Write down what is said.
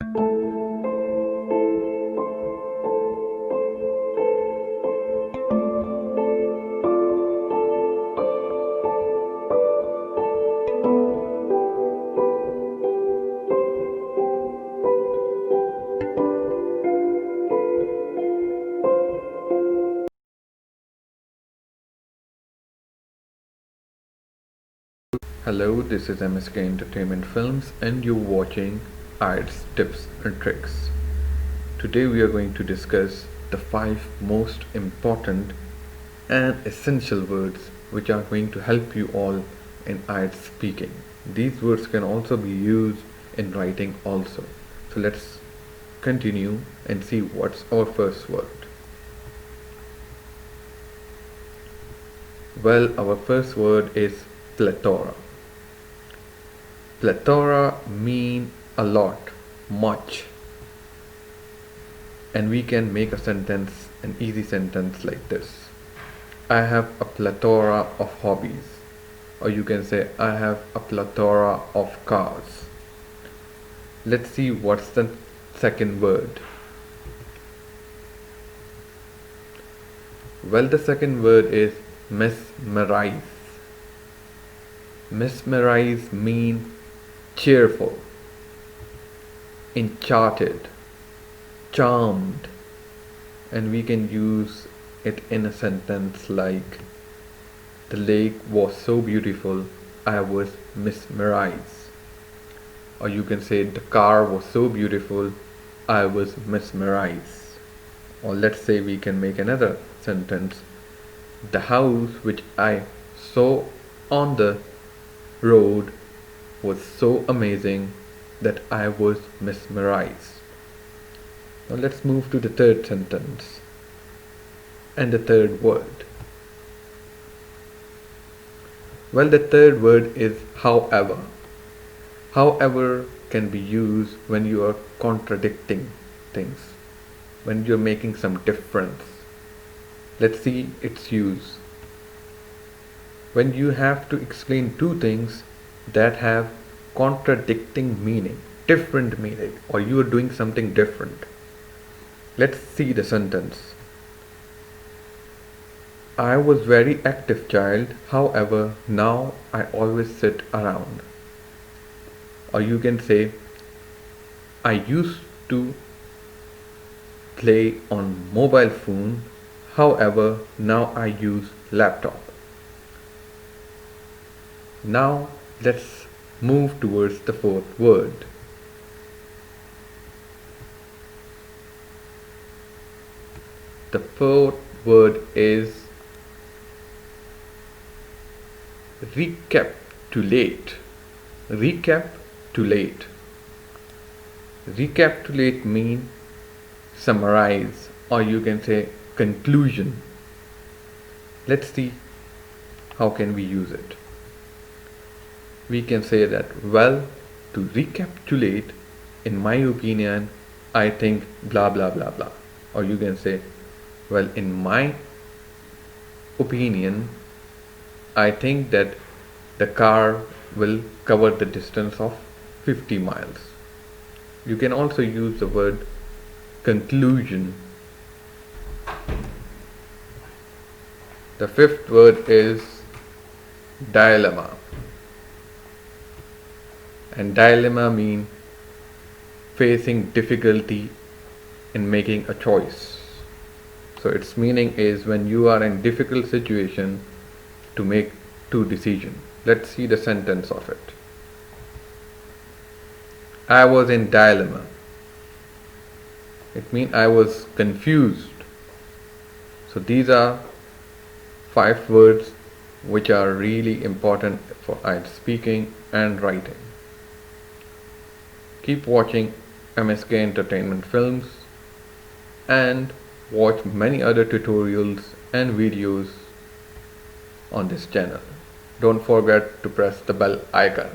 Hello, this is MSK Entertainment Films and you're watching IELTS Tips and Tricks. Today we are going to discuss the 5 most important and essential words which are going to help you all in IELTS speaking. These words can also be used in writing also. So let's continue and see what's our first word. Well, our first word is plethora. Plethora mean a lot, much, and we can make a sentence, an easy sentence like this: I have a plethora of hobbies, or you can say I have a plethora of cars. Let's see what's the second word. Well, the second word is mesmerize. Mesmerize mean cheerful, enchanted, charmed, and we can use it in a sentence like the lake was so beautiful I was mesmerized, or you can say the car was so beautiful I was mesmerized. Or let's say we can make another sentence: the house which I saw on the road was so amazing that I was mesmerized. Now let's move to the third sentence and the third word. Well, the third word is however. However can be used when you are contradicting things, when you're making some difference. Let's see its use. When you have to explain two things that have contradicting meaning, different meaning, or you are doing something different. Let's see the sentence. I was very active child, however now I always sit around. Or you can say, I used to play on mobile phone, however now I use laptop. Now let's move towards the fourth word. The fourth word is recapitulate. Recapitulate. Recapitulate means summarize, or you can say conclusion. Let's see how can we use it. We can say that, well, to recapitulate, in my opinion, I think blah blah blah blah. Or you can say, well, in my opinion, I think that the car will cover the distance of 50 miles. You can also use the word conclusion. The fifth word is dilemma. And dilemma means facing difficulty in making a choice. So its meaning is when you are in difficult situation to make two decisions. Let's see the sentence of it. I was in dilemma. It means I was confused. So these are 5 words which are really important for IELTS speaking and writing. Keep watching MSK Entertainment Films and watch many other tutorials and videos on this channel. Don't forget to press the bell icon.